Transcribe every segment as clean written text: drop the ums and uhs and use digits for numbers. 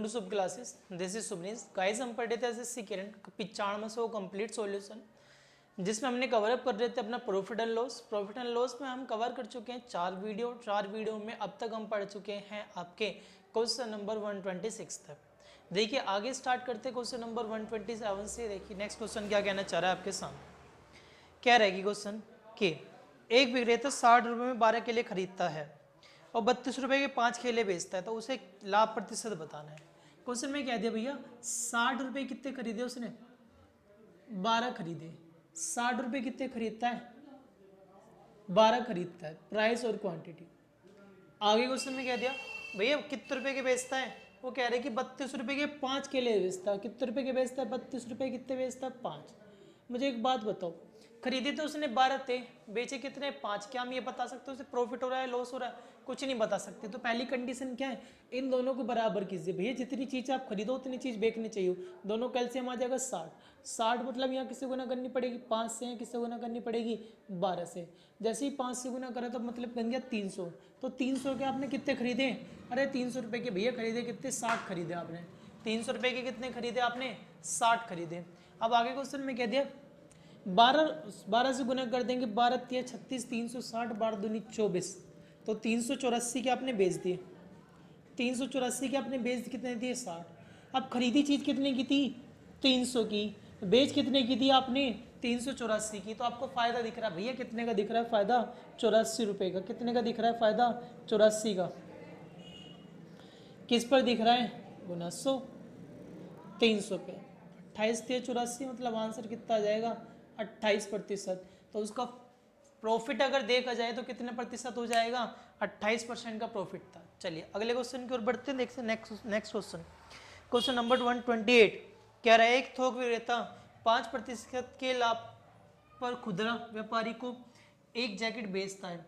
Welcome to Shubh classes, this is Subnis. Guys हम पढ़ रहे थे एसएससी करंट 95 कंप्लीट सॉल्यूशन, जिसमें हमने कवर अप कर रहे थे अपना profit and loss. Profit and loss में हम कवर कर चुके हैं 4 वीडियो में अब तक हम पढ़ चुके हैं आपके क्वेश्चन नंबर 126 तक। देखिए आगे स्टार्ट करते हैं क्वेश्चन नंबर 127 से। देखिए नेक्स्ट क्वेश्चन क्या कहना चाह रहा है आपके सामने। क्या रहेगी क्वेश्चन कि एक विक्रेता 60 रुपये में 12 केले खरीदता है और 32 रुपये के 5 केले बेचता है, तो उसे लाभ प्रतिशत बताना है। क्वेश्चन में कह दिया भैया 60 रुपये कितने खरीदे उसने, 12 खरीदे। 60 रुपये कितने खरीदता है, 12 खरीदता है, प्राइस और क्वांटिटी। आगे क्वेश्चन में कह दिया भैया कितने रुपए के बेचता है, वो कह रहे कि 32 रुपये के 5 केले बेचता है। कितने रुपए के बेचता है, 32 रुपये। कितने बेचता है, 5। मुझे एक बात बताओ, खरीदे तो उसने 12 थे, बेचे कितने, 5। क्या हम ये बता सकते हैं उसे प्रॉफिट हो रहा है लॉस हो रहा है, कुछ नहीं बता सकते। तो पहली कंडीशन क्या है, इन दोनों को बराबर कीजिए भैया। जितनी चीज आप खरीदो उतनी चीज बेचनी चाहिए। दोनों कैल्शियम आ जाएगा 60 मतलब यहाँ किसी को गुना करनी पड़ेगी 5 से, यहाँ किसी को गुना करनी पड़ेगी 12 से। जैसे ही 5 से गुना करा तो मतलब बन गया 300। तो 300 के आपने कितने खरीदे, अरे 300 रुपये के भैया खरीदे कितने, 60 खरीदे आपने। 300 रुपये के कितने खरीदे आपने, 60 खरीदे। अब आगे क्वेश्चन में कह दिया 12 से गुना कर देंगे, 12 तिया 36, 360, 12 दूनी 24। तो 384 के आपने बेच दिए, 384 के आपने बेच कितने दिए, 60। अब खरीदी चीज कितने की थी, 300 की। बेच कितने की थी आपने, 384 की। तो आपको फायदा दिख रहा है भैया, कितने का दिख रहा है फायदा, 84 रुपये का। कितने का दिख रहा है फायदा, 84 का। किस पर दिख रहा है, गुना 100, 300 पे। 28 तिया 84 मतलब आंसर कितना आ जाएगा, 28%। तो उसका प्रॉफिट अगर देखा जाए तो कितने प्रतिशत हो जाएगा, 28% का प्रॉफिट था। चलिए अगले क्वेश्चन की ओर बढ़ते हैं, देखते हैं नेक्स्ट क्वेश्चन। क्वेश्चन नंबर 128 कह रहा है एक थोक विक्रेता 5% के लाभ पर खुदरा व्यापारी को एक जैकेट बेचता है।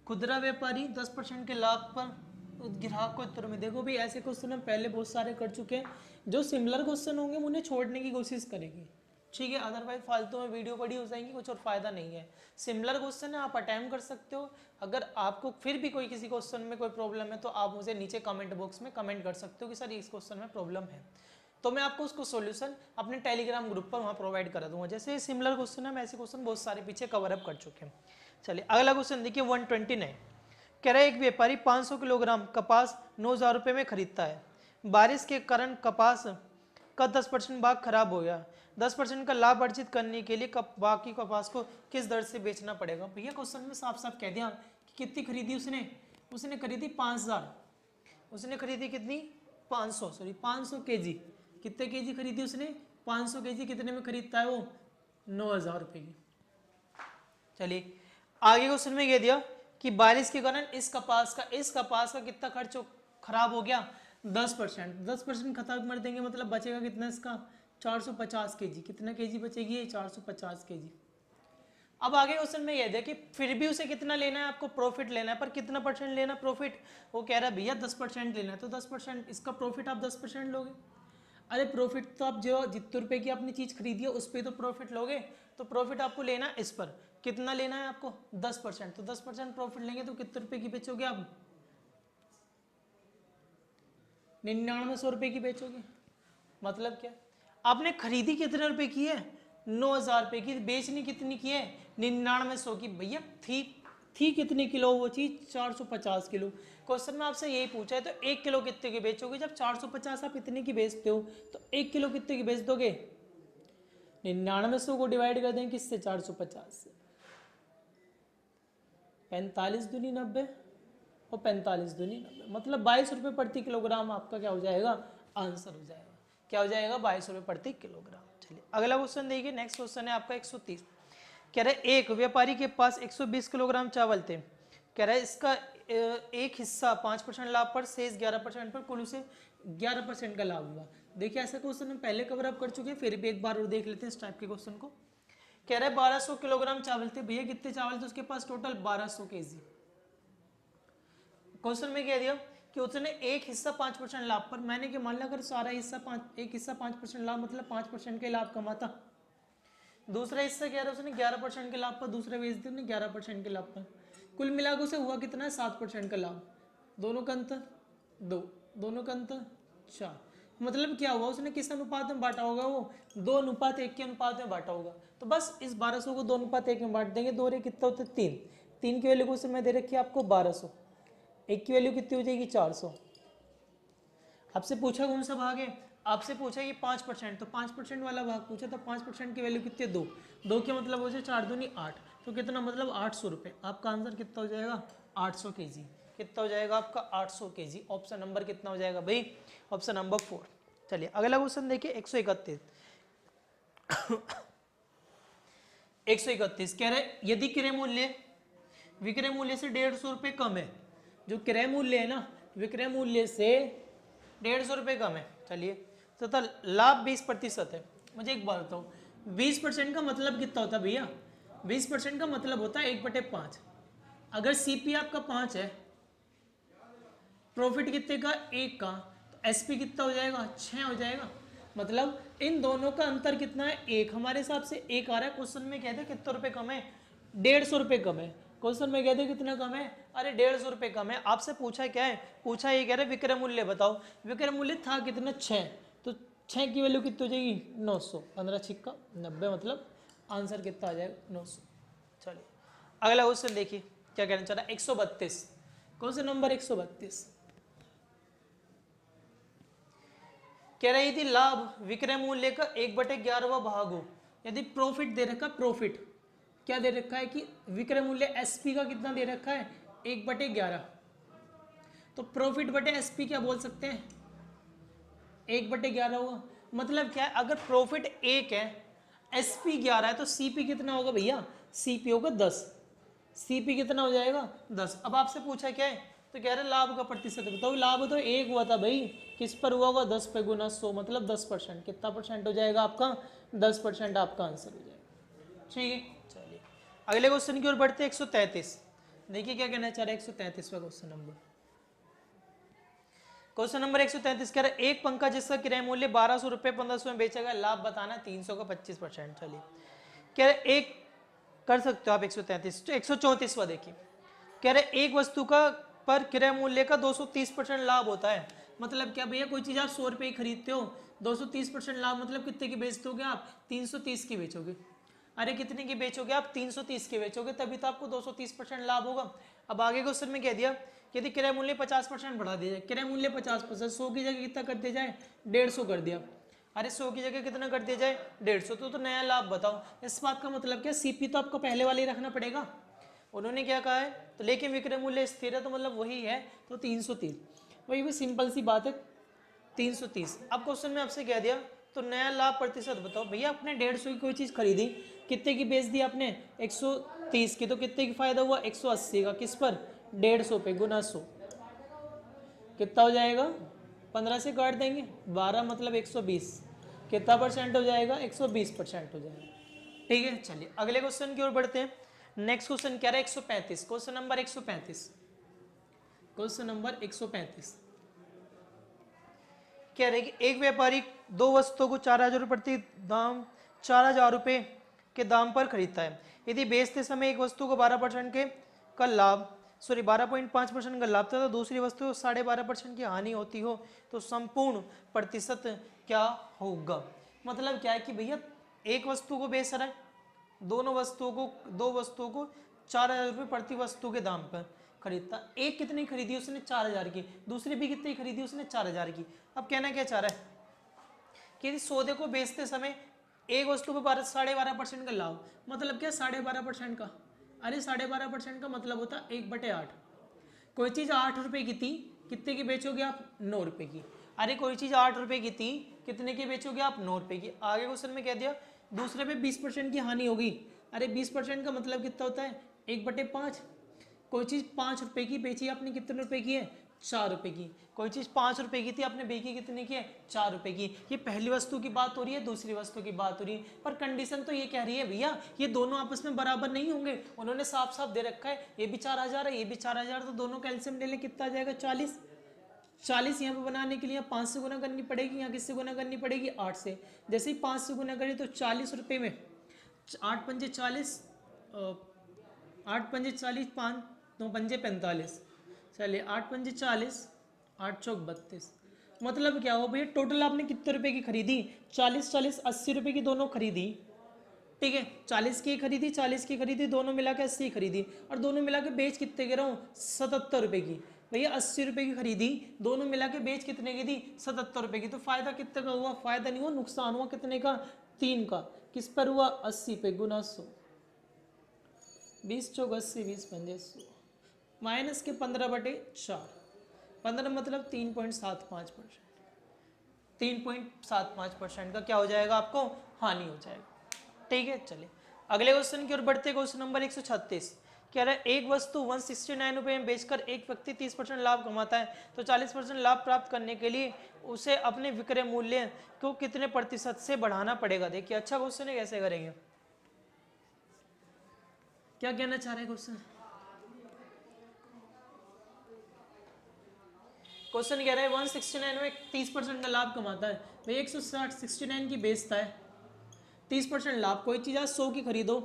खुदरा व्यापारी 10% के लाभ पर ग्राहक को उत्तर में। देखो भाई ऐसे क्वेश्चन हम पहले बहुत सारे कर चुके हैं। जो सिमिलर क्वेश्चन होंगे उन्हें छोड़ने की कोशिश करेंगे, ठीक है। अदरवाइज फालतू में वीडियो बड़ी हो जाएंगी, कुछ और फायदा नहीं है। सिमिलर क्वेश्चन है, आप अटेम्प्ट कर सकते हो। अगर आपको फिर भी कोई किसी क्वेश्चन में कोई प्रॉब्लम है तो आप मुझे नीचे कमेंट बॉक्स में कमेंट कर सकते हो कि सर इस क्वेश्चन में प्रॉब्लम है, तो मैं आपको उसको सॉल्यूशन अपने टेलीग्राम ग्रुप पर वहाँ प्रोवाइड करा दूंगा। जैसे सिमिलर क्वेश्चन है, हम ऐसे क्वेश्चन बहुत सारे पीछे कवर अप कर चुके हैं। चलिए अगला क्वेश्चन देखिए 129 कह रहा है एक व्यापारी 500 किलोग्राम कपास 9,000 रुपये में खरीदता है। बारिश के कारण कपास का 10% भाग खराब हो गया। 10% का लाभ अर्जित करने के लिए बाकी कपास को किस दर से बेचना पड़ेगा। भैया क्वेश्चन में साफ साफ कह दिया कि कितनी खरीदी उसने खरीदी 5,000। उसने खरीदी कितनी, 500 केजी। कितने केजी खरीदी उसने, 500 केजी। कितने में खरीदता है वो, 9,000 रुपये की। चलिए आगे क्वेश्चन में कह दिया कि बारिश के कारण इस कपास का कितना खर्च खराब हो गया, 10%। 10% खत्म कर देंगे मतलब बचेगा कितना इसका, 450 केजी। कितना केजी बचेगी, 450 केजी। अब आगे क्वेश्चन में यह दिया कि फिर भी उसे कितना लेना है, आपको प्रॉफिट लेना है, पर कितना परसेंट लेना प्रॉफिट। वो कह रहा है भैया 10% लेना है, तो 10% इसका प्रॉफिट आप 10% लोगे। अरे प्रॉफिट तो आप जो जितने रुपए की आपने चीज खरीदी है उस पर तो प्रॉफिट लोगे, तो प्रॉफिट आपको लेना है इस पर। कितना लेना है आपको, 10%। तो 10% प्रॉफिट लेंगे तो कितने रुपए की बेचोगे आप, 9900 रुपये की बेचोगे। मतलब क्या, आपने खरीदी कितने रुपए की है, 9,000 रुपये की। बेचनी कितनी की है, 9900 की। भैया थी कितने किलो वो चीज, 450 किलो। क्वेश्चन में आपसे यही पूछा है, तो 1 किलो कितने की बेचोगे। जब 450 आप इतने की बेचते हो तो 1 किलो कितने की बेच दोगे, 9900 को डिवाइड कर देंगे किससे, 450 से। 45 दूनी 90 और 45 दूनी 90 मतलब 22 रुपये प्रति किलोग्राम आपका क्या हो जाएगा, आंसर हो जाएगा। क्या हो जाएगा, 22 रुपये प्रति किलोग्राम। चलिए अगला क्वेश्चन देखिए, नेक्स्ट क्वेश्चन है आपका 130। कह रहा है एक व्यापारी के पास 120 किलोग्राम चावल थे। कह रहा है इसका एक हिस्सा 5% लाभ पर, शेष 11% पर, कुल उसे 11% का लाभ हुआ। देखिए ऐसा क्वेश्चन हम पहले कवर अप कर चुके हैं, फिर भी एक बार और देख लेते हैं इस टाइप के क्वेश्चन को। कह रहा है 1200 किलोग्राम चावल थे। भैया कितने चावल थे उसके पास, टोटल 1200 केजी। क्वेश्चन में कह दिया कि उसने एक हिस्सा 5% लाभ पर, मैंने कि मान लिया अगर सारा हिस्सा एक हिस्सा 5% लाभ मतलब 5% के लाभ कमाता। दूसरा हिस्सा कह रहा है उसने 11% के लाभ पर, दूसरा बेच दिया 11% के लाभ पर। कुल मिलाकर उसे हुआ कितना है, 7% का लाभ। दोनों का अंतर 2, दोनों का अंतर 4। मतलब क्या हुआ, उसने किस अनुपात में बांटा होगा, वो 2:1 के अनुपात में बांटा होगा। तो बस इस 1200 को 2:1 में बांट देंगे। 2 रे कितना होता है 3, 3 की वैल्यू को उसमें दे रखी है आपको 1200, 1 की वैल्यू कितनी हो जाएगी 400। आपसे पूछा कौन सा भाग है, आपसे पूछा कि 5%, तो 5% वाला भाग पूछा था। 5% की वैल्यू कितनी है 2, 2 के मतलब हो जाए 4 दूनी 8, तो कितना मतलब 800 रुपये। आपका आंसर कितना हो जाएगा 800 kg। कितना हो जाएगा आपका 800 kg। ऑप्शन नंबर कितना हो जाएगा भाई, ऑप्शन नंबर 4। चलिए अगला क्वेश्चन देखिए 131। 131 कह रहे यदि क्रय मूल्य विक्रय मूल्य से 150 रुपये कम है, जो क्रय मूल्य है ना विक्रय मूल्य से 150 रुपये कम है, चलिए तथा लाभ 20% है। मुझे एक बात बताओ, 20% का मतलब कितना होता है भैया, 20% का मतलब होता है 1/5। अगर सीपी आपका 5 है, प्रॉफिट कितने का 1 का, तो एसपी कितना हो जाएगा 6 हो जाएगा। मतलब इन दोनों का अंतर कितना है 1, हमारे हिसाब से 1 आ रहा है। क्वेश्चन में कहते कितने रुपए कम है, 150 रुपये कम है। क्वेश्चन में कहते कितना कम है, अरे 150 रुपये कम है। आपसे पूछा क्या है, पूछा ये कह रहे विक्रय मूल्य बताओ। विक्रय मूल्य था कितना 6, तो 6 की वैल्यू कितनी हो जाएगी 900, 15 छिक्का 90, मतलब आंसर कितना आ जाएगा 900। चलिए अगला क्वेश्चन देखिए क्या कहना चाह रहा है 132। क्वेश्चन नंबर 132 कह रही थी लाभ विक्रय मूल्य का 1/11वां भाग हो। यदि प्रॉफिट दे रखा, प्रॉफिट क्या दे रखा है कि विक्रय मूल्य एसपी का कितना दे रखा है 1/11, तो प्रॉफिट बटे एसपी क्या बोल सकते हैं 1/11 होगा। मतलब क्या है, अगर प्रॉफिट 1 है एसपी 11 है, तो सीपी कितना होगा भैया, सीपी होगा 10। सीपी कितना हो जाएगा 10। अब आपसे पूछा क्या है, तो कह रहे लाभ का प्रतिशत बताओ। लाभ तो 1 हुआ था भाई, किस पर हुआ होगा 10 पे गुना 100, मतलब 10%। कितना परसेंट हो जाएगा आपका 10% आपका आंसर हो जाएगा। ठीक है चलिए अगले क्वेश्चन की ओर बढ़ते हैं 133। देखिए क्या कहना चाह रहा है 133वां क्वेश्चन नंबर। क्वेश्चन नंबर 133 कह रहा है एक पंखा जिसका किराया मूल्य 1200 रुपये 1500 में बेचा गया, लाभ बताना 300 का 25%। चलिए कह रहे एक कर सकते हो आप 133। तो 134वां देखिए कह रहे एक वस्तु का पर क्रय मूल्य का 230% लाभ होता है। मतलब क्या भैया, कोई चीज आप 100 रुपये की खरीदते हो, 230% लाभ मतलब कितने की बेचते होगे आप 330 की बेचोगे। अरे कितने की बेचोगे आप 330 की बेचोगे, तभी तो आपको 230% लाभ होगा। अब आगे क्वेश्चन में कह दिया यदि क्रय मूल्य 50% बढ़ा दिया जाए, क्रय मूल्य 50%, 100 की जगह कितना कर दिया जाए 150 कर दिया। अरे 100 की जगह कितना कर दिया जाए 150, तो नया लाभ बताओ। इस बात का मतलब क्या, सीपी तो आपको पहले वाले ही रखना पड़ेगा। उन्होंने क्या कहा है, तो लेकिन विक्रय मूल्य स्थिर है, तो मतलब वही है, तो 330। वही भी सिंपल सी बात है 330। अब क्वेश्चन में आपसे कह दिया तो नया लाभ प्रतिशत बताओ। भैया आपने 150 की कोई चीज खरीदी, कितने की बेच दी आपने 130 की, तो कितने की फायदा हुआ 180 का। किस पर 150 पे गुना 100, कितना हो जाएगा 15 से काट देंगे 12, मतलब 120। कितना परसेंट हो जाएगा 120% हो जाएगा। ठीक है चलिए अगले क्वेश्चन की ओर बढ़ते हैं। नेक्स्ट क्वेश्चन क्या है 135। Question number 135। क्वेश्चन नंबर 135 कह रहे कि एक व्यापारी दो वस्तुओं को 4000 रुपये प्रति दाम 4000 रुपये के दाम पर खरीदता है। यदि बेचते समय एक वस्तु को 12% के का लाभ 12.5% का लाभ तथा दूसरी वस्तु को 12.5% की हानि होती हो, तो संपूर्ण प्रतिशत क्या होगा। मतलब क्या है कि भैया एक वस्तु को बेच रहा है, दो वस्तुओं को 4000 रुपये प्रति वस्तु के दाम पर खरीदता। एक कितनी खरीदी उसने 4000 की, दूसरी भी कितनी खरीदी उसने 4000 की। अब कहना क्या चाह रहा है कि यदि सौदे को बेचते समय एक वस्तु पर 12.5% का लाभ, मतलब क्या 12.5% का। अरे 12.5% का मतलब होता 1/8। कोई चीज 8 रुपए की थी, कितने की बेचोगे आप 9 रुपए की। अरे कोई चीज 8 रुपए की थी, कितने की बेचोगे आप 9 रुपए की। आगे क्वेश्चन में कह दिया दूसरे पे 20% की हानि होगी। अरे 20% का मतलब कितना होता है 1/5। कोई चीज 5 रुपए की बेची आपने, कितने रुपए की है 4 रुपए की। कोई चीज 5 रुपए की थी, आपने बेची कितने की है 4 रुपए की। ये पहली वस्तु की बात हो रही है, दूसरी वस्तु की बात हो रही है, पर कंडीशन तो ये कह रही है भैया ये दोनों आपस में बराबर नहीं होंगे। उन्होंने साफ साफ दे रखा है ये भी 4000 है, ये भी 4000, तो दोनों कैल्शियम ले लें, कितना आ जाएगा 40। 40 यहाँ पे बनाने के लिए 5 से गुना करनी पड़ेगी, यहाँ किससे गुना करनी पड़ेगी 8 से। जैसे ही 5 से गुना करें तो 40 रुपये में 8 पंजे 40, 8 पंजे 40, 5 9 पंजे 45। चलिए 8 पंजे 40, 8 चौक 32। मतलब क्या हुआ भैया, टोटल आपने कितने रुपए की खरीदी, 40 80 रुपए की दोनों खरीदी, ठीक है, 40 की खरीदी 40 की खरीदी, दोनों मिला के 80 खरीदी, और दोनों मिला के बेच कितने के रहा हूँ 77 रुपए की। भैया 80 रुपए की खरीदी, दोनों मिला के बेच कितने की दी 77 रुपए की, तो फायदा कितने का हुआ, फायदा नहीं हुआ, नुकसान हुआ कितने का 3 का। किस पर हुआ 80 पे गुना 100, 20 चौक 80 20 पंजे 100 माइनस के 15/4, 15 मतलब 3.75%, 3.75% का क्या हो जाएगा आपको हानि हो जाएगा। ठीक है, चलिए अगले क्वेश्चन की ओर बढ़ते। क्वेश्चन नंबर 136 कह रहा है एक वस्तु 169 रुपये में बेचकर एक व्यक्ति 30% लाभ कमाता है, तो 40% लाभ प्राप्त करने के लिए उसे अपने विक्रय मूल्य को कितने प्रतिशत से बढ़ाना पड़ेगा। देखिए अच्छा क्वेश्चन है, कैसे करेंगे, क्या कहना चाह रहे हैं क्वेश्चन। क्वेश्चन कह रहा है 169 में 30% का लाभ कमाता है, भाई 169 की बेचता है, 30% लाभ, कोई चीज़ आज 100 की खरीदो,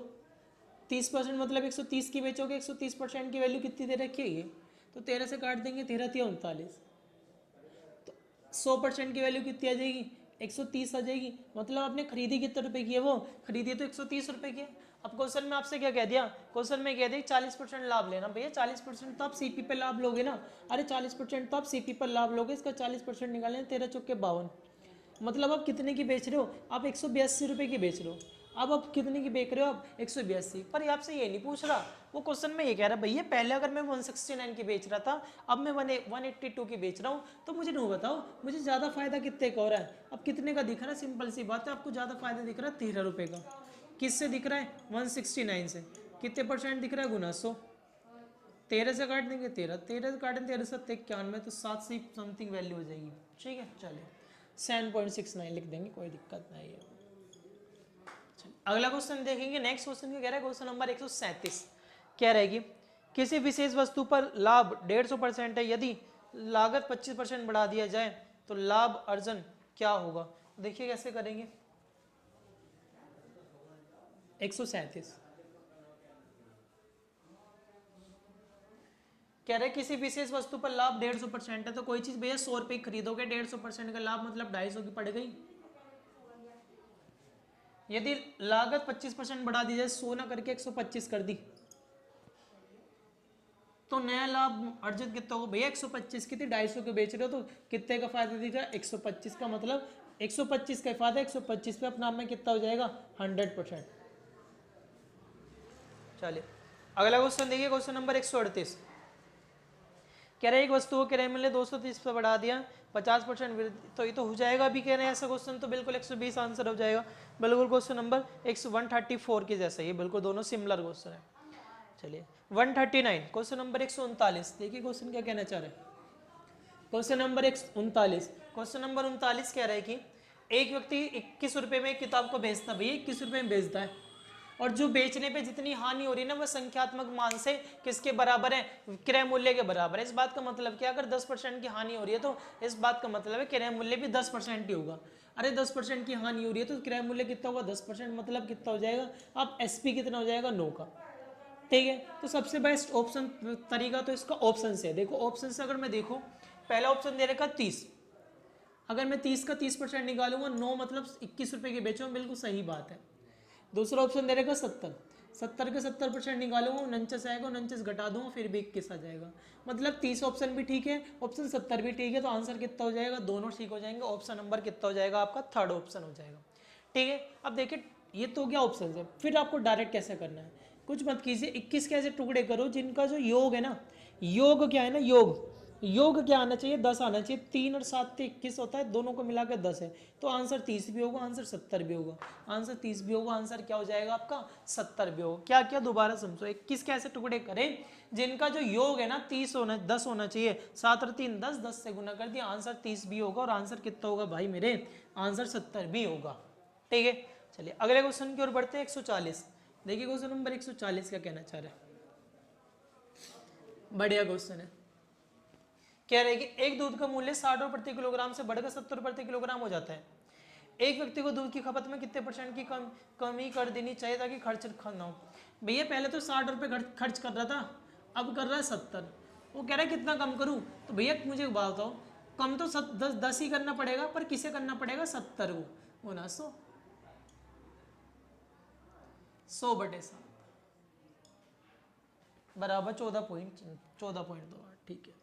30% मतलब 130 की बेचोगे, 130% की वैल्यू कितनी दे रखी है ये, तो 13 से काट देंगे, 13 3 39, तो 100% की वैल्यू कितनी आ जाएगी 130 आ जाएगी। मतलब आपने खरीदी कितने रुपए की है, वो खरीदी तो 130 रुपए की है। अब क्वेश्चन में आपसे क्या कह दिया, क्वेश्चन में कह दिया 40% लाभ लेना, भैया 40% तो आप सीपी पे लाभ लोगे ना, अरे 40% तो आप सीपी पर लाभ लोगे, इसका 40% निकालें 13 चौके 52, मतलब आप कितने की बेच रहे हो, आप 182 रुपये की बेच रहे हो। अब आप कितने की बेच रहे हो आप 182, पर ये आपसे ये नहीं पूछ रहा, वो क्वेश्चन में ये कह रहा है भैया पहले अगर मैं 169 की बेच रहा था, अब मैं 182 की बेच रहा हूँ, तो मुझे नहीं बताओ मुझे ज़्यादा फायदा कितने का हो रहा है। अब कितने का दिख रहा है, सिंपल सी बात है, आपको ज़्यादा फायदा दिख रहा है 13 रुपये का। किससे दिख रहा है 169 से, कितने परसेंट दिख रहा है गुना 100, 13 से काट देंगे 13, 13 से काटें 13 से 91, तो 7 से समथिंग वैल्यू हो जाएगी। ठीक है, चलिए 7.69 लिख देंगे, कोई दिक्कत नहीं है। अगला क्वेश्चन देखेंगे, नेक्स्ट क्वेश्चन क्या कह रहा है, क्वेश्चन नंबर 137 कह रहा है कि किसी विशेष वस्तु पर लाभ 150% है, यदि लागत 25% बढ़ा दिया जाए तो लाभ अर्जन क्या होगा। देखिए कैसे करेंगे, 137 कह रहे किसी विशेष वस्तु पर लाभ 150% है, तो कोई चीज भैया 100 रुपये खरीदोगे, 150% का लाभ मतलब 250 की पड़ गई। यदि लागत 25% बढ़ा दी जाए, 100 ना करके 125 कर दी, तो नया लाभ अर्जित कितना होगा भैया 125 की थी 250 के बेच रहे हो, तो कितने का फायदा दिख रहा है 125 का, मतलब 125 का फायदा 125 पे अपना में कितना हो जाएगा 100%। चलिए अगला क्वेश्चन देखिए, क्वेश्चन नंबर 138 कह रहे एक वस्तु को किराए मूल्य 230 पे बढ़ा दिया 50% वृद्धि, तो ये तो हो जाएगा अभी कह रहे हैं ऐसा क्वेश्चन, तो बिल्कुल 120 आंसर हो जाएगा, बिल्कुल क्वेश्चन नंबर 134 के जैसा, ये बिल्कुल दोनों सिमिलर क्वेश्चन है। चलिए 139 क्वेश्चन नंबर 139 देखिए क्वेश्चन क्या कहना चाह रहे हैं, क्वेश्चन नंबर 139, क्वेश्चन नंबर 39 कह रहा है कि एक व्यक्ति 21 रुपये में किताब को बेचता है, भैया 21 रुपये में बेचता है, और जो बेचने पे जितनी हानि हो रही है ना वह संख्यात्मक मान से किसके बराबर है, क्रय मूल्य के बराबर है। इस बात का मतलब क्या, अगर 10% की हानि हो रही है तो इस बात का मतलब है क्रय मूल्य भी 10% ही होगा। अरे 10% की हानि हो रही है तो क्रय मूल्य कितना होगा 10%, मतलब कितना हो जाएगा आप एसपी कितना हो जाएगा 9 का। ठीक है, तो सबसे बेस्ट ऑप्शन तरीका तो इसका ऑप्शन से है। देखो ऑप्शन से अगर मैं देखूं, पहला ऑप्शन दे रखा 30, अगर मैं 30 का 30% निकालूंगा 9 मतलब 21 रुपये के बेचूंगा, बिल्कुल सही बात है। दूसरा ऑप्शन दे रखा 70, 70 के 70% निकालूंगा 49 आएगा, 49 घटा दूंगा फिर भी 21 आ जाएगा, मतलब 30 ऑप्शन भी ठीक है, ऑप्शन 70 भी ठीक है, तो आंसर कितना हो जाएगा दोनों ठीक हो जाएंगे, ऑप्शन नंबर कितना हो जाएगा आपका थर्ड ऑप्शन हो जाएगा। ठीक है, अब देखिए ये तो क्या ऑप्शन है, फिर आपको डायरेक्ट कैसे करना है, कुछ मत कीजिए, 21 के ऐसे टुकड़े करो जिनका जो योग है ना, योग क्या है ना, योग योग क्या आना चाहिए 10 आना चाहिए, 3 और 7 से 21 होता है, दोनों को मिलाकर 10 है, तो आंसर 30 भी होगा, आंसर 70 भी होगा, आंसर 30 भी होगा, आंसर क्या हो जाएगा आपका 70 भी होगा। क्या क्या दोबारा समझो, 21 के ऐसे टुकड़े करें जिनका जो योग है ना 30 होना 10 होना चाहिए, 7 और 3 10, 10 से गुना कर दिया, आंसर 30 भी होगा, और आंसर कितना होगा भाई मेरे, आंसर 70 भी होगा। ठीक है, चलिए अगले क्वेश्चन की ओर बढ़ते हैं 140, देखिए क्वेश्चन नंबर 140 का कहना चाह रहे हैं, बढ़िया क्वेश्चन है। कह रहे हैं कि एक दूध का मूल्य 60 रुपये प्रति किलोग्राम से बढ़कर 70 रुपये प्रति किलोग्राम हो जाता है, एक व्यक्ति को दूध की खपत में कितने % की कमी कर देनी चाहिए ताकि खर्च ना हो। भैया पहले तो 60 रुपये खर्च कर रहा था, अब कर रहा है 70, वो कह रहा है कितना कम करूं, तो भैया मुझे बात बताओ कम तो 10 ही करना पड़ेगा, पर किसे करना पड़ेगा 70 को गुना 100, 100/7 बराबर 14.28। ठीक है,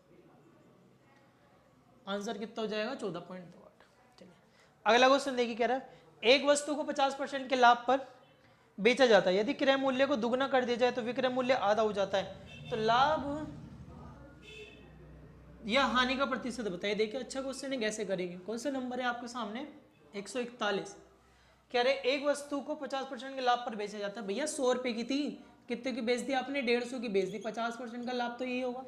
आंसर कितना हो जाएगा 14.28। चलिए अगला क्वेश्चन देखिए, कह रहा है एक वस्तु को 50% के लाभ पर बेचा जाता है, यदि क्रय मूल्य को दुगना कर दिया जाए तो विक्रय मूल्य आधा हो जाता है, तो लाभ या हानि का प्रतिशत बताइए। देखिए अच्छा क्वेश्चन है, कैसे करेंगे। कौन सा नंबर है आपके सामने 141। कह रहे एक वस्तु को 50% के लाभ पर बेचा जाता है। भैया 100 रुपए की थी, कितने की बेच दी आपने 150 की बेच दी, 50% का लाभ तो यही होगा।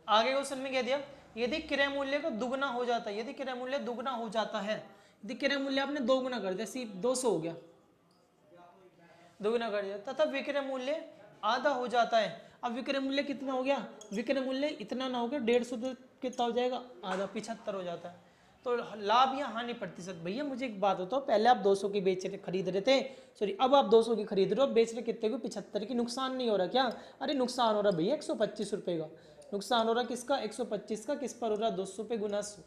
आगे क्वेश्चन में कह दिया यदि क्रय मूल्य का दुगना हो जाता है, यदि क्रय मूल्य दुगना हो जाता है, यदि क्रय मूल्य आपने 2 गुना कर दिया, सिर्फ 200 हो गया, दोगुना कर दिया, तथा विक्रय मूल्य आधा हो जाता है। अब विक्रय मूल्य कितना हो गया, विक्रय मूल्य इतना ना हो गया 150 तो कितना हो जाएगा आधा, 75 हो जाता है। तो लाभ या हानि प्रतिशत। भैया मुझे एक बात बताओ, पहले आप 200 की बेच रहे खरीद रहे थे, सॉरी अब आप 200 की खरीद रहे हो, बेच रहे कितने को 75 की, नुकसान नहीं हो रहा क्या? अरे नुकसान हो रहा भैया 125 रुपये का नुकसान हो रहा, किसका 125 का, किस पर हो रहा 200 पे गुना 100,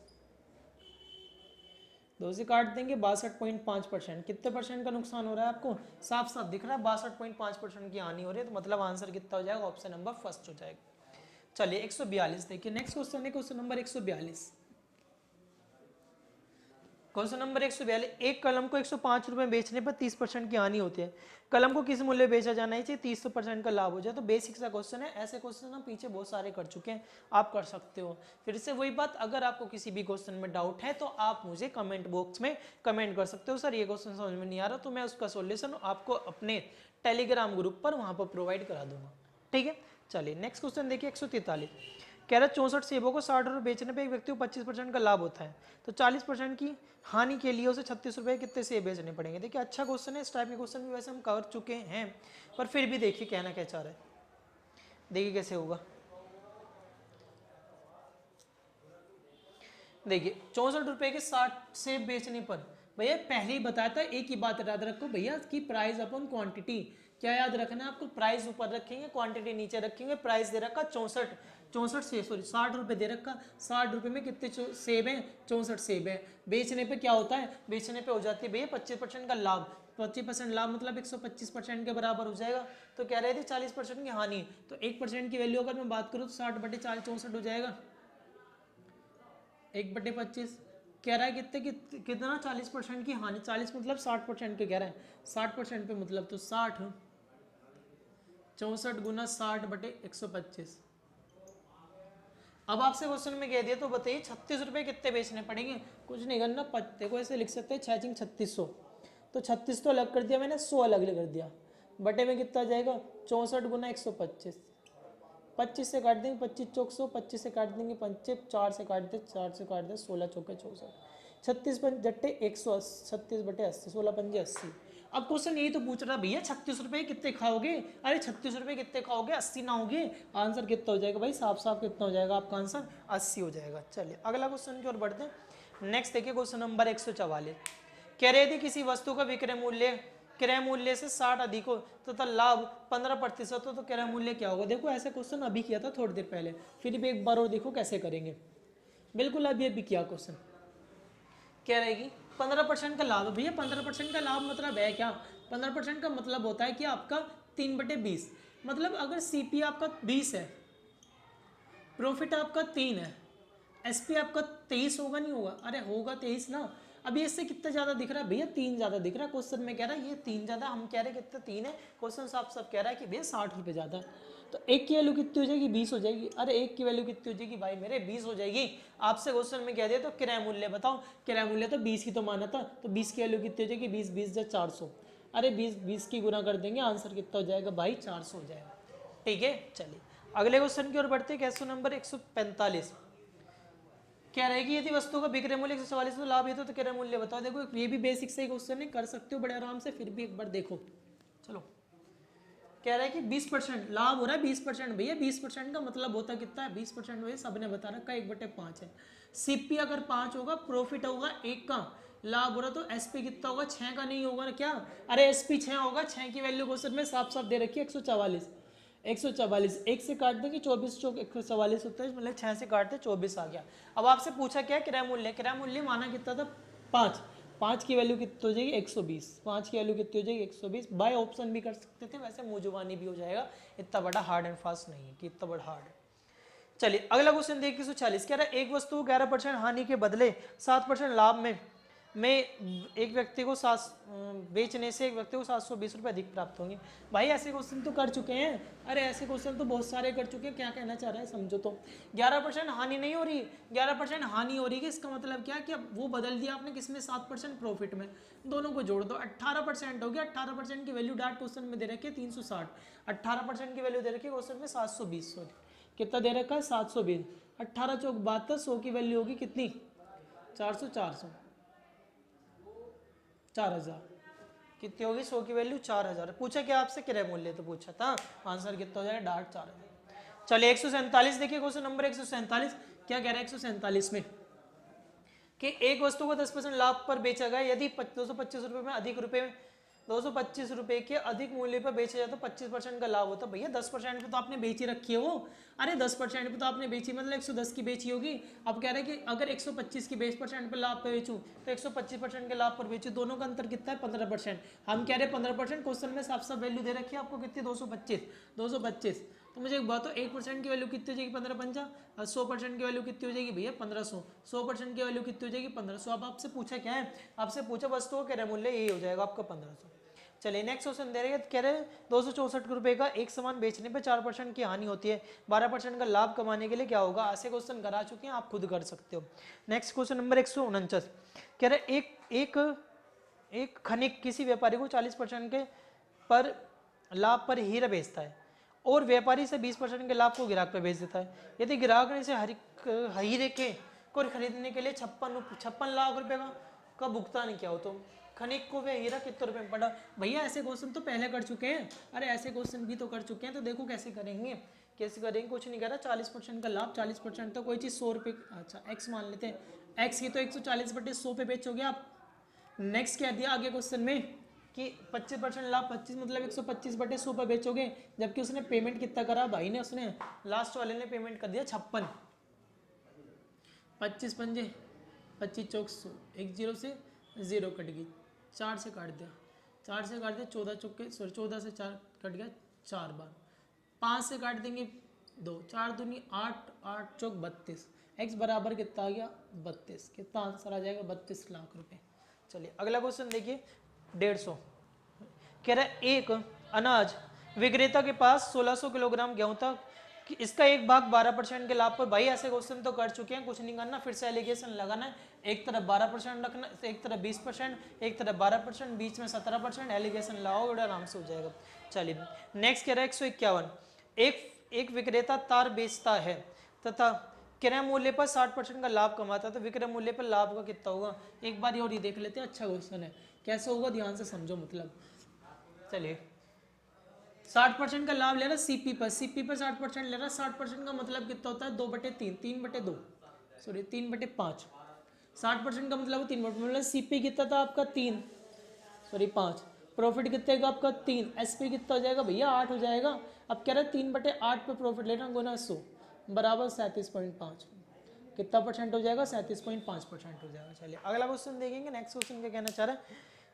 2 से काट देंगे 62.5%, कितने परसेंट का नुकसान हो रहा है आपको, साफ साफ दिख रहा है 62.5% की हानि हो रही है। तो मतलब आंसर कितना हो जाएगा, ऑप्शन नंबर फर्स्ट हो जाएगा। चलिए 142 देखिए, नेक्स्ट क्वेश्चन है क्वेश्चन नंबर 142। क्वेश्चन नंबर 142, एक कलम को 105 रुपए बेचने पर 30% की हानि होती है, कलम को किस मूल्य बेचा जाना चाहिए 30% का लाभ हो जाए। तो बेसिक सा क्वेश्चन है, ऐसे क्वेश्चन हम पीछे बहुत सारे कर चुके हैं, आप कर सकते हो। फिर से वही बात, अगर आपको किसी भी क्वेश्चन में डाउट है तो आप मुझे कमेंट बॉक्स में कमेंट कर सकते हो, सर ये क्वेश्चन समझ में नहीं आ रहा, तो मैं उसका सोल्यूशन आपको अपने टेलीग्राम ग्रुप पर वहां पर प्रोवाइड करा दूंगा। ठीक है, चलिए नेक्स्ट क्वेश्चन देखिए 143। कह रहा है 64 सेबों को 60 रुपये बेचने पे एक व्यक्ति को 25% का लाभ होता है, तो 40% की हानि के लिए उसे 36 रुपये कितने सेब बेचने पड़ेंगे। देखिए अच्छा क्वेश्चन है, इस टाइप के क्वेश्चन भी वैसे हम कर चुके हैं, पर फिर भी देखिए कहना क्या चाह रहा है, देखिए कैसे होगा। देखिए 64 रुपये के 60 सेब बेचने पर, भैया पहले ही बताया था, एक ही बात याद रखो भैया कि प्राइस अपॉन क्वांटिटी। क्या याद रखना है आपको, प्राइस ऊपर रखेंगे क्वांटिटी नीचे रखेंगे। प्राइस दे रखा 64 से सॉरी 60 रुपये दे रखा, 60 रुपये में कितने सेब हैं 64 सेब है। बेचने पे क्या होता है, बेचने पे हो जाती है भैया 25% का लाभ, 25% लाभ मतलब 125% के बराबर हो जाएगा। तो कह रहे थे 40% की हानि, तो 1% की वैल्यू अगर मैं बात करूँ तो 60/40 64 हो जाएगा, 1/25 कह रहा है कितना 40% की हानि, 40 मतलब 60% के कह रहा है, 60% पे मतलब तो 60, 64 गुना 60/125। अब आपसे क्वेश्चन में कह दिया तो बताइए 36 रुपये कितने बेचने पड़ेंगे। कुछ नहीं करना, देखो ऐसे लिख सकते हैं 6 3600, तो 36 तो अलग कर दिया मैंने, 100 अलग कर दिया, बटे में कितना जाएगा 64 गुना 125, 25 से काट देंगे 25 चौक 100, 25 से काट देंगे 5, 4 से काट दे 4 से काट दे 16 चौके 64, 36 180, 36/80, 16×5 80। अब क्वेश्चन यही तो पूछ रहा भैया 36 रुपये कितने खाओगे, अरे 36 रुपये कितने खाओगे 80 ना होगे, आंसर कितना हो जाएगा भाई, साफ साफ कितना हो जाएगा आपका आंसर 80 हो जाएगा। चलिए अगला क्वेश्चन की ओर बढ़ते हैं। नेक्स्ट देखिए क्वेश्चन नंबर 144। कह रहे थे किसी वस्तु का विक्रय मूल्य क्रय मूल्य से 60 अधिक हो तथा लाभ 15% हो, तो क्रय मूल्य क्या होगा। देखो ऐसा क्वेश्चन अभी किया था थोड़ी देर पहले, फिर भी एक बार और देखो कैसे करेंगे। बिल्कुल अभी किया क्वेश्चन, क्या रहेगी 15% का लाभ। भैया 15% का लाभ मतलब है क्या, 15% का मतलब होता है कि आपका 3/20, मतलब अगर सीपी आपका 20 है, प्रॉफिट आपका 3 है, एसपी आपका 23 होगा नहीं होगा, अरे होगा 23 ना। अभी इससे कितना ज्यादा दिख रहा है भैया, 3 ज्यादा दिख रहा है, क्वेश्चन में कह रहा है ये 3 ज्यादा, हम कह रहे हैं कितना 3 है, क्वेश्चन साफ साफ कह रहा है कि भैया 60 रुपये ज्यादा है। तो एक की वैल्यू कितनी हो जाएगी 20 हो जाएगी, अरे एक की वैल्यू कितनी हो जाएगी भाई मेरे 20 हो जाएगी। आपसे क्वेश्चन में कह दिया तो किराया मूल्य बताओ, किराया मूल्य तो 20 की तो माना था, तो 20 की वैल्यू कितनी हो जाएगी 20 20 जा 400, अरे 20 की गुना कर देंगे, आंसर कितना हो जाएगा भाई 400 हो जाएगा। ठीक है, चलिए अगले क्वेश्चन की ओर बढ़ते हैं। क्वेश्चन नंबर 145 क्या रहेगी, यदि वस्तु का विक्रय मूल्य 144 तो लाभ है तो क्रय मूल्य बताओ। देखो ये भी बेसिक से क्वेश्चन है, कर सकते हो बड़े आराम से, फिर भी एक बार देखो। चलो कह रहा है कि 20% लाभ हो रहा है 20%, भैया 20% का मतलब होता कितना है 20% भैया सबने बता रखा 1/5 है। सीपी अगर 5 होगा, प्रॉफिट होगा 1 का, लाभ हो रहा तो एसपी कितना होगा 6 का नहीं होगा ना क्या, अरे एसपी 6 होगा, 6 की वैल्यू क्वेश्चन में साफ साफ दे रखी है 144, 144, एक से काट देंगे 24 चौक 144 होता है, मतलब 6 से काटते 24 आ गया। अब आपसे पूछा क्या क्रय मूल्य, क्रय मूल्य माना कितना था 5, 5 की वैल्यू कितनी हो जाएगी 120, 5 की वैल्यू कितनी हो जाएगी 120। बाय ऑप्शन भी कर सकते थे, वैसे मुंह भी हो जाएगा, इतना बड़ा हार्ड एंड फास्ट नहीं है कि इतना बड़ा हार्ड है। चलिए अगला क्वेश्चन देखिए 140, कह रहा है एक वस्तु 11% हानि के बदले 7% लाभ में एक व्यक्ति को बेचने से एक व्यक्ति को 720 रुपये अधिक प्राप्त होंगे। भाई ऐसे क्वेश्चन तो कर चुके हैं, अरे ऐसे क्वेश्चन तो बहुत सारे कर चुके हैं, क्या कहना चाह रहा है समझो तो। 11% हानि नहीं हो रही, 11% हानि हो रही है, इसका मतलब क्या कि अब वो बदल दिया आपने किसमें 7% प्रॉफिट में, दोनों को जोड़ दो 18% हो गया। 18% की वैल्यू डार्ट क्वेश्चन में दे रखी है 360, 18% की वैल्यू दे रखी है क्वेश्चन में 720, सॉरी कितना दे रखा है 720, 18 चौक 72, 100 की वैल्यू होगी कितनी 400, 400 4000 कितनी होगी 100 की वैल्यू 4000। पूछा क्या आपसे क्रय मूल्य तो पूछा था, आंसर कितना हो जाएगा डार्ट 4000। चलिए 147 देखिए क्वेश्चन नंबर 147, क्या कह रहा है 147 में कि एक वस्तु को 10% लाभ पर बेचा गया यदि 225 रुपये में अधिक रुपए में 225 रुपए के अधिक मूल्य पर बेचा जाए तो 25% का लाभ होता है। भैया 10% पे तो आपने बेची रखी है वो, अरे 10% पे तो आपने बेची मतलब 110 की बेची होगी। अब कह रहे हैं कि अगर 125 की 20% पे लाभ पे बेचूं तो 125% के लाभ पर बेचूं, दोनों का अंतर कितना है 15%। हम कह रहे हैं 15%, क्वेश्चन में साफ साफ वैल्यू दे रखी है आपको कितनी 225। तो मुझे एक बात हो 1% की वैल्यू कितनी हो जाएगी 15 पंजा, 100% की वैल्यू कितनी हो जाएगी भैया 1500, 100% की वैल्यू कितनी हो जाएगी 1500। अब आपसे पूछा क्या है, आपसे पूछा वस्तुओं के मूल्य यही हो जाएगा आपका 1500। चलिए नेक्स्ट क्वेश्चन दे रहे हैं, कह रहे हैं 264 रुपए का एक सामान बेचने पे 4% की हानि होती है, 12% का लाभ कमाने के लिए क्या होगा। ऐसे क्वेश्चन करा चुके हैं, आप खुद कर सकते हो। नेक्स्ट क्वेश्चन नंबर 149, कह रहे एक खनिक किसी व्यापारी को 40% के पर लाभ पर हीरा बेचता है और व्यापारी से 20% के लाभ को ग्राहक पर बेच देता है। यदि ग्राहक ने इसे हीरे के को खरीदने के लिए 56 लाख रुपए का भुगतान किया हो तो खनिक को वह हीरा कितने रुपए में पड़ा। भैया ऐसे क्वेश्चन तो पहले कर चुके हैं, अरे ऐसे क्वेश्चन भी तो कर चुके हैं, तो देखो कैसे करेंगे, कैसे करेंगे कुछ नहीं कह रहा। 40% का लाभ, 40% तो कोई चीज़ 100 रुपये, अच्छा एक्स मान लेते हैं, एक्स की तो 140/100 पे बेचोगे आप। नेक्स्ट क्या दिया आगे क्वेश्चन में कि 25% लाभ, 25 मतलब 125/100 पर बेचोगे, जबकि उसने पेमेंट कितना करा भाई ने, उसने लास्ट वाले ने पेमेंट कर दिया 56, 25 पंजे 25 चौक 100, एक जीरो से जीरो कट गई, 4 से काट दिया, 4 से काट दिया 14 चौके सॉरी 14 से 4 कट गया 4 बार, 5 से काट देंगे 2, 4 दूनी 8, 8 चौक 32, एक्स बराबर कितना आ गया 32, कितना आंसर आ जाएगा 32 लाख रुपए। चलिए अगला क्वेश्चन देखिए 150, कह रहा है एक अनाज विक्रेता के पास 1600 किलोग्राम गेहूं था, कि इसका एक भाग 12% के लाभ पर। भाई ऐसे क्वेश्चन तो कर चुके हैं, कुछ नहीं करना, फिर से एलिगेशन लगाना है, एक तरफ 12% रखना, एक तरफ 20%, एक तरफ 12%, बीच में 17%, एलिगेशन लगाओ बड़ा आराम से हो जाएगा। चलिए नेक्स्ट कह रहा है 151, एक विक्रेता तार बेचता है तथा क्रय मूल्य पर 60% का लाभ कमाता है तो विक्रय मूल्य पर लाभ का कितना होगा। एक बार और ये देख लेते हैं, अच्छा क्वेश्चन है, कैसे होगा ध्यान से समझो। मतलब चलिए 60% का लाभ ले रहा सीपी पर, सीपी पर 60% ले रहा, 60% का मतलब कितना होता है 2/3, 3/2 सॉरी 3/5, 60% का मतलब 3/, मतलब सीपी कितना था आपका 3 सॉरी 5, प्रॉफिट कितने का आपका 3, एसपी कितना हो जाएगा भैया 8 हो जाएगा। अब कह रहे हैं 3/8 पे प्रॉफिट लेना गुना 100 बराबर 37.5, कितना परसेंट हो जाएगा 37.5% हो जाएगा। चलिए अगला क्वेश्चन देखेंगे। नेक्स्ट क्वेश्चन क्या कहना चाह रहा है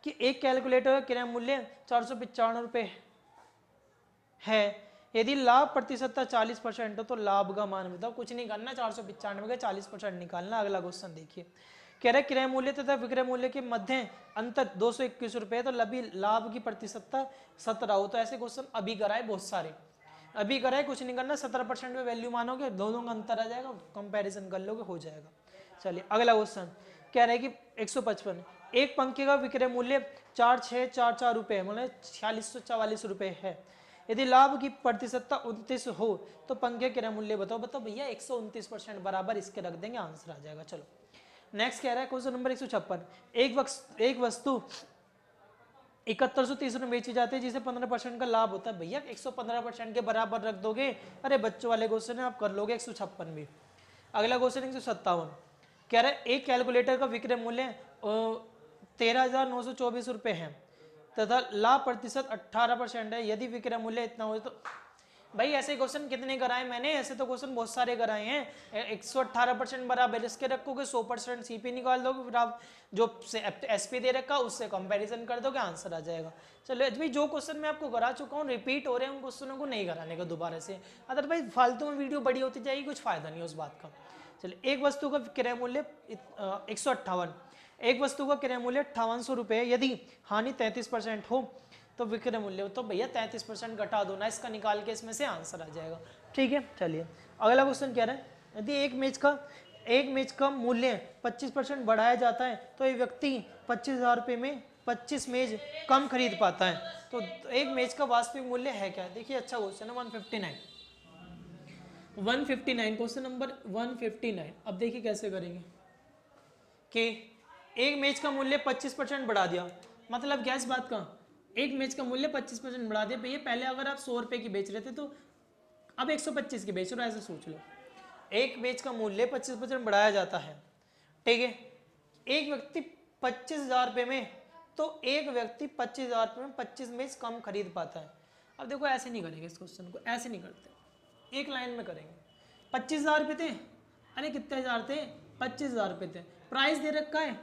कि एक कैलकुलेटर का क्रय मूल्य 495 रुपये है, यदि लाभ प्रतिशतता 40% हो तो लाभ का मान बताओ। कुछ नहीं करना, 495 का 40% निकालना। अगला क्वेश्चन देखिए, कह रहे क्रय मूल्य तथा विक्रय मूल्य के मध्य अंतर 221 रुपये तो लाभ की प्रतिशतता 17 हो। तो ऐसे क्वेश्चन अभी कराए बहुत सारे, अभी कराए, कुछ नहीं करना, 17% में वैल्यू मानोगे, दोनों का अंतर आ जाएगा, कंपैरिजन कर लोगे, हो जाएगा। चलिए अगला क्वेश्चन कह रहे हैं कि 155, एक पंखे का विक्रय मूल्य 4644 रुपये मतलब 4644 रुपये है, यदि लाभ की प्रतिशतता 29 हो तो पंखे क्रय मूल्य बताओ। बताओ भैया 129% बराबर, इसके रख देंगे, आंसर आ जाएगा। चलो नेक्स्ट कह रहा है क्वेश्चन नंबर 156, एक वस्तु 7130 में बेची जाती है जिसे 15% का लाभ होता है। भैया 115% के बराबर रख दोगे, अरे बच्चों वाले क्वेश्चन है, आप कर लोगे 156 भी। अगला क्वेश्चन 157, कह रहा है एक कैलकुलेटर का विक्रय मूल्य 13,924 रुपये है तथा लाभ प्रतिशत 18% है, यदि विक्रय मूल्य इतना हो तो भाई ऐसे क्वेश्चन कितने कराए मैंने, ऐसे तो क्वेश्चन बहुत सारे कराए हैं। 118% बराबर इसके रखोगे, 100% सीपी निकाल दोगे, फिर आप जो एसपी दे रखा उससे कंपैरिजन कर दोगे, आंसर आ जाएगा। चलो भाई जो क्वेश्चन मैं आपको करा चुका हूँ रिपीट हो रहे हैं, उन क्वेश्चनों को नहीं कराने का दोबारा से, अदरवाइज फालतू में वीडियो बड़ी होती जाएगी, कुछ फायदा नहीं है उस बात का। चलिए एक वस्तु का क्रय मूल्य 158, एक वस्तु का क्रय मूल्य 5800 रुपये, यदि हानि 33% हो तो विक्रय मूल्य तो भैया 33% घटा दो ना, इसका निकाल के इसमें से आंसर आ जाएगा। ठीक है, चलिए अगला क्वेश्चन कह रहा है, यदि एक मेज का मूल्य 25% बढ़ाया जाता है तो एक व्यक्ति 25,000 रुपये में 25 मेज कम खरीद पाता है, तो एक मेज का वास्तविक मूल्य है क्या? देखिए अच्छा क्वेश्चन है, 159 क्वेश्चन नंबर 159। अब देखिए कैसे करेंगे कि एक मेज का मूल्य 25% बढ़ा दिया, मतलब क्या इस बात का, एक मेज का मूल्य 25% बढ़ा दिया भैया, पहले अगर आप 100 रुपए की बेच रहे थे तो अब 125 की बेच रहे हो, ऐसे सोच लो। एक मेज का मूल्य 25% बढ़ाया जाता है, ठीक है, एक व्यक्ति 25,000 रुपये में, तो एक व्यक्ति 25,000 रुपये में 25 मेज कम खरीद पाता है। अब देखो ऐसे नहीं करेंगे इस क्वेश्चन को, ऐसे नहीं करते, एक लाइन में करेंगे। 25,000 रुपये थे, अरे कितने हजार थे, 25,000 रुपये थे, प्राइस दे रखा है,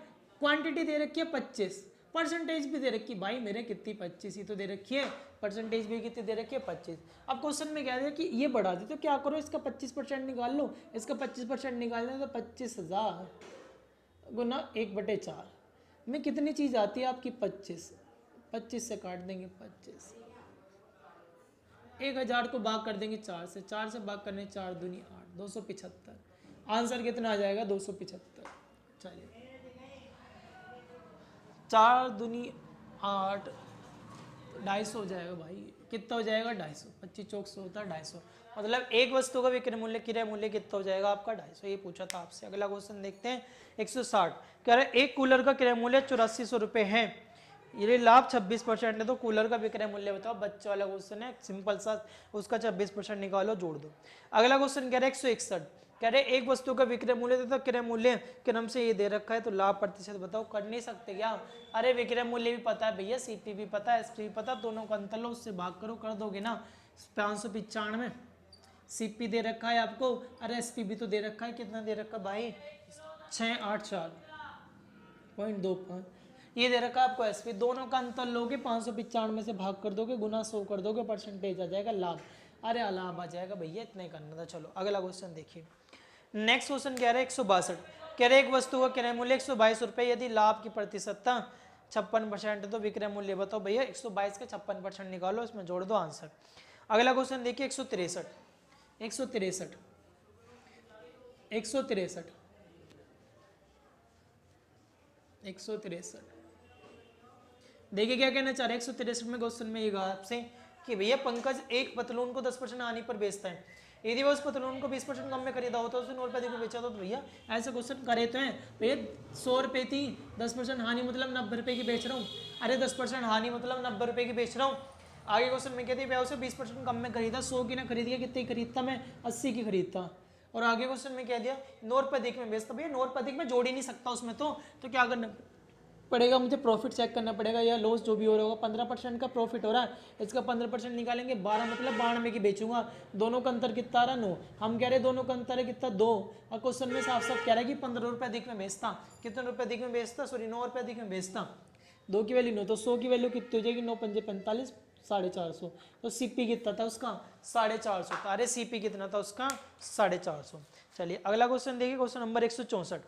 क्वांटिटी दे रखी है 25, परसेंटेज भी दे रखी, भाई मेरे कितनी 25 ही तो दे रखी है, परसेंटेज भी कितनी दे रखी है 25। अब क्वेश्चन में कह दिया कि ये बढ़ा दे, तो क्या करो, इसका 25% निकाल लो, इसका 25% निकालना तो 25,000 गुना 1/4 में कितनी चीज़ आती है आपकी 25 से काट देंगे 25, 1000 को भाग कर देंगे 4 से, 4 से भाग करने 4 दूनी 8, 275, आंसर कितना आ जाएगा 275। चलिए 4 दूनी 8, 250 हो जाएगा भाई, कितना हो जाएगा 250, 25 चौक 100 होता है 250, मतलब एक वस्तु का विक्रय मूल्य कितना हो जाएगा आपका 250, ये पूछा था आपसे। अगला क्वेश्चन देखते हैं 160, कह रहे एक कूलर का क्रय मूल्य 8400 रुपये है, ये लाभ 26% है, तो कूलर का विक्रय मूल्य बताओ। बच्चों वाला क्वेश्चन है, सिंपल सा, उसका 26% निकालो, जोड़ दो। अगला क्वेश्चन कह रहे 161, कह रहे एक वस्तु का विक्रय मूल्य तथा क्रय मूल्य के नाम से ये दे रखा है, तो लाभ प्रतिशत बताओ। कर नहीं सकते क्या? अरे विक्रय मूल्य भी पता है भैया, सीपी भी पता है, एसपी भी पता, दोनों का अंतर लो, उससे भाग करो, कर दोगे ना। 595 सीपी दे रखा है आपको, अरे एसपी भी तो दे रखा है, कितना दे रखा है भाई 684.25, ये दे रखा है आपको एसपी, दोनों का अंतर लोगे, 595 से भाग कर दोगे, गुना 100 कर दोगे, परसेंटेज आ जाएगा लाभ। अरे लाभ आ जाएगा भैया, इतना ही करना था। चलो अगला क्वेश्चन देखिए, नेक्स्ट क्वेश्चन कह रहे हैं 162, कह रहे एक वस्तु का क्रय मूल्य 122 रुपये, यदि लाभ की प्रतिशतता 56% है, तो विक्रय मूल्य बताओ भैया। 122 का 56% निकालो, इसमें जोड़ दो आंसर। अगला क्वेश्चन देखिए 163, देखिए क्या कहना चाह रहे हैं 163 में क्वेश्चन में ये कहा आपसे कि भैया पंकज एक पतलून को 10% हानि पर बेचता है, यदि वो उस पतलून को 20% कम में खरीदा होता है, उसे 9 रुपये अधिक में बेचा तो भैया ऐसे क्वेश्चन करे तो हैं भैया। 100 रुपये थी, 10% हानि मतलब 90 रुपये की बेच रहा हूँ, अरे 10% हानि मतलब 90 रुपये की बेच रहा हूँ। आगे क्वेश्चन में कहती है उसे 20% कम में खरीदा, 100 की ना खरीद के कितनी खरीदता मैं, 80 की खरीदता। और आगे क्वेश्चन में कह दिया 9 रुपये अधिक में बेचता, भैया 9 रुपये अधिक में जोड़ ही नहीं सकता उसमें, तो क्या करना पड़ेगा मुझे, प्रॉफिट चेक करना पड़ेगा या लॉस जो भी हो रहा होगा। 15% का प्रॉफिट हो रहा है, इसका 15% निकालेंगे, 12 मतलब 92 की बेचूंगा, दोनों का अंतर कितना आ रहा 9, हम कह रहे दोनों का अंतर है कितना 2, और क्वेश्चन में साफ साफ कह रहा है कि 15 रुपये अधिक में बेचता, कितने रुपये अधिक में बेचता, सॉरी 9 रुपये अधिक में बेचता, 2 की वैल्यू 9, तो 100 की वैल्यू कितनी हो जाएगी, 9 पंजे 45, 450, तो सीपी कितना था उसका 450 था, अरे सीपी कितना था उसका 450। चलिए अगला क्वेश्चन देखिए, क्वेश्चन नंबर 164,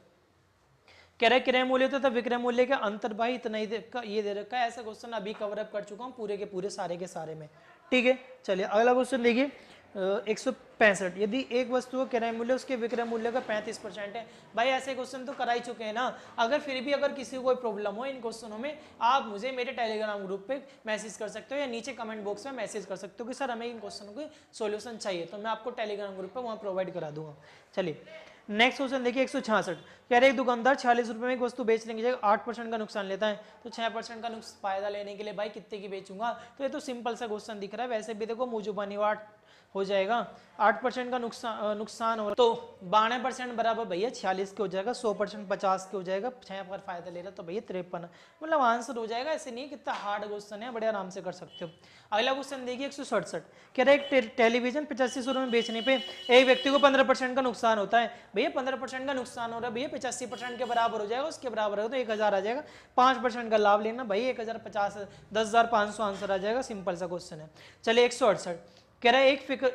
कह रहे क्रय मूल्य तथा विक्रय मूल्य का अंतर भाई इतना ही ये दे रखा है। ऐसा क्वेश्चन अभी कवर अप कर चुका हूँ पूरे के पूरे सारे के सारे में, ठीक है। चलिए अगला क्वेश्चन देखिए 165, यदि एक वस्तु का क्रय मूल्य उसके विक्रय मूल्य का 35% है, भाई ऐसे क्वेश्चन तो करा ही चुके हैं ना। अगर फिर भी अगर किसी को कोई प्रॉब्लम हो इन क्वेश्चनों में, आप मुझे मेरे टेलीग्राम ग्रुप पे मैसेज कर सकते हो या नीचे कमेंट बॉक्स में मैसेज कर सकते हो कि सर हमें इन क्वेश्चनों के सॉल्यूशन चाहिए, तो मैं आपको टेलीग्राम ग्रुप पे वहाँ प्रोवाइड करा दूंगा। चलिए नेक्स्ट क्वेश्चन देखिए 166, कह रहे एक दुकानदार 46 रुपए में एक वस्तु बेचने की जगह 8% का नुकसान लेता है, तो 6% का फायदा लेने के लिए भाई कितने की बेचूंगा। तो ये तो सिंपल सा क्वेश्चन दिख रहा है, वैसे भी देखो मुजुबानी वाट हो जाएगा, 8% का नुकसान हो, तो 92% बराबर भैया 46 के हो जाएगा, 100% 50 के हो जाएगा, 6 पर फायदा ले रहा तो भैया 53, मतलब आंसर हो जाएगा। ऐसे नहीं कितना हार्ड क्वेश्चन है, बड़े आराम से कर सकते हो। अगला क्वेश्चन देखिए 167, कह रहा है एक टेलीविजन 8500 में बेचने पे एक व्यक्ति को 15% का नुकसान होता है। भैया 15% का नुकसान हो रहा है भैया, 85% के बराबर हो जाएगा, उसके बराबर हो तो 1000 आ जाएगा, 5% का लाभ लेना भाई 1050, 10,500 आंसर आ जाएगा, सिंपल सा क्वेश्चन है। चलिए 168, कह रहा है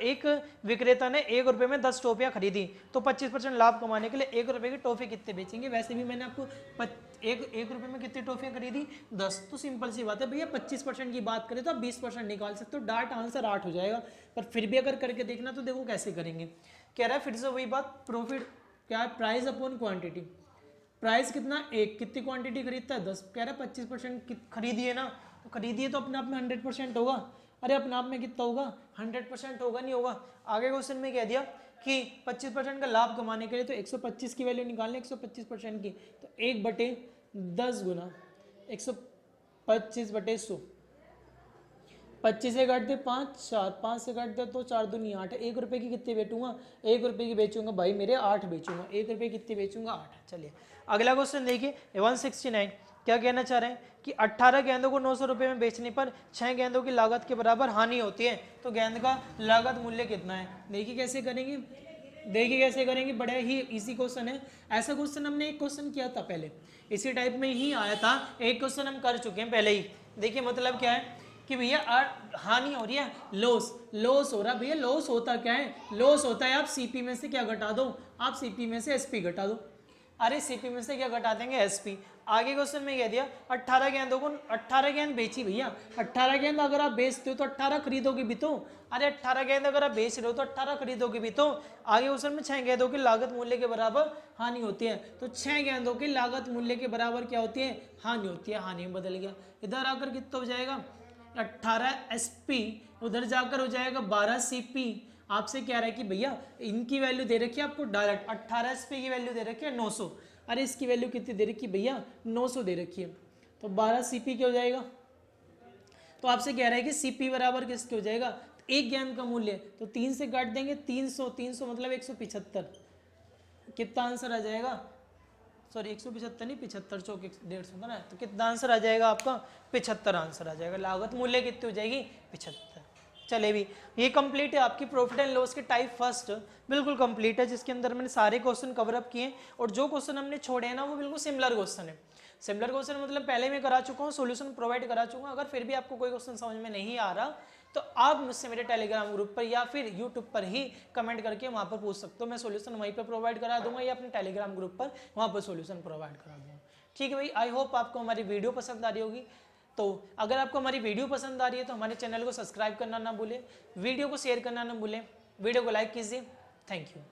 एक विक्रेता ने 1 रुपए में 10 टॉफियां खरीदी, तो 25% लाभ कमाने के लिए 1 रुपए की टॉफी कितने बेचेंगे। वैसे भी मैंने आपको एक रुपए में कितनी टॉफियां खरीदी, 10, तो सिंपल सी बात है भैया 25% की बात करें तो आप 20% निकाल सकते हो, डार्ट आंसर 8 हो जाएगा। पर फिर भी अगर करके देखना तो देखो कैसे करेंगे। कह रहा है फिर से वही बात, प्रॉफिट क्या है, प्राइस अपॉन क्वांटिटी। प्राइस कितना, एक, कितनी क्वांटिटी खरीदता है 10, कह रहा है 25% खरीदिए ना, तो खरीदिए तो अपने आप में 100% होगा। अरे अपने आप में कितना होगा, 100% होगा, नहीं होगा। आगे क्वेश्चन में कह दिया कि 25% का लाभ कमाने के लिए तो 125 की वैल्यू निकालनी, 125% की, तो 1/10 गुना 125/100, 25 से काट दे 5, 4, 5 से काट दे तो 4 दूनी 8, 1 रुपए की कितनी बेचूंगा, 1 रुपए की बेचूंगा भाई मेरे 8 बेचूंगा, 1 रुपए की कितनी बेचूंगा 8। चलिए अगला क्वेश्चन देखिए 169, क्या कहना चाह रहे हैं कि 18 गेंदों को 900 रुपए में बेचने पर 6 गेंदों की लागत के बराबर हानि होती है, तो गेंद का लागत मूल्य कितना है। देखिए कैसे करेंगे, देखिए कैसे करेंगे, बड़ा ही इजी क्वेश्चन है। ऐसा क्वेश्चन हमने एक क्वेश्चन किया था पहले, इसी टाइप में ही आया था, एक क्वेश्चन हम कर चुके हैं पहले ही। देखिए मतलब क्या है कि भैया हानि हो रही है, लॉस हो रहा है भैया, लॉस होता क्या है, लॉस होता है आप सीपी में से क्या घटा दो, आप सीपी में से एसपी घटा दो। अरे सीपी में से क्या घटा देंगे, एसपी। आगे क्वेश्चन में कह दिया 18 गेंदों को, 18 गेंद बेची भैया, 18 गेंद अगर आप बेचते हो तो 18 खरीदोगे भी तो, अरे 18 गेंद अगर आप बेच रहे हो तो 18 खरीदोगे भी तो। आगे क्वेश्चन में 6 गेंदों की लागत मूल्य के बराबर हानि होती है, तो 6 गेंदों की लागत मूल्य के बराबर क्या होती है, हानि होती है। हानि में बदल गया, इधर आकर कितना हो जाएगा 18 एसपी, उधर जाकर हो जाएगा 12 सीपी। आपसे कह रहा है कि भैया इनकी वैल्यू दे रखी है आपको डायरेक्ट, 18 एसपी की वैल्यू दे रखी है 900, अरे इसकी वैल्यू कितनी दे रखी है भैया 900 दे रखी है, तो 12 सीपी क्या हो जाएगा। तो आपसे कह रहा है कि सीपी बराबर किसके हो जाएगा, एक गेंद का मूल्य, तो 3 से काट देंगे 300, 300 मतलब 175, कितना आंसर आ जाएगा, सॉरी 175 नहीं 75, चौक 150 था ना, तो कितना आंसर आ जाएगा आपका 75 आंसर आ जाएगा। लागत मूल्य कितनी हो जाएगी 75। चले भी ये कंप्लीट है आपकी प्रॉफिट एंड लॉस के टाइप फर्स्ट, बिल्कुल कंप्लीट है, जिसके अंदर मैंने सारे क्वेश्चन कवर अप किए, और जो क्वेश्चन हमने छोड़े हैं ना वो बिल्कुल सिमिलर क्वेश्चन है। सिमिलर क्वेश्चन मतलब पहले मैं करा चुका हूँ, सॉल्यूशन प्रोवाइड करा चुका हूँ। अगर फिर भी आपको कोई क्वेश्चन समझ में नहीं आ रहा तो आप मुझसे मेरे टेलीग्राम ग्रुप पर या फिर यूट्यूब पर ही कमेंट करके वहाँ पर पूछ सकते हो, मैं सॉल्यूशन वहीं पर प्रोवाइड करा दूंगा, या अपने टेलीग्राम ग्रुप पर वहाँ पर सॉल्यूशन प्रोवाइड करा दूंगा। ठीक है भाई, आई होप आपको हमारी वीडियो पसंद आ रही होगी। तो अगर आपको हमारी वीडियो पसंद आ रही है तो हमारे चैनल को सब्सक्राइब करना ना भूलें, वीडियो को शेयर करना ना भूलें, वीडियो को लाइक कीजिए। Thank you.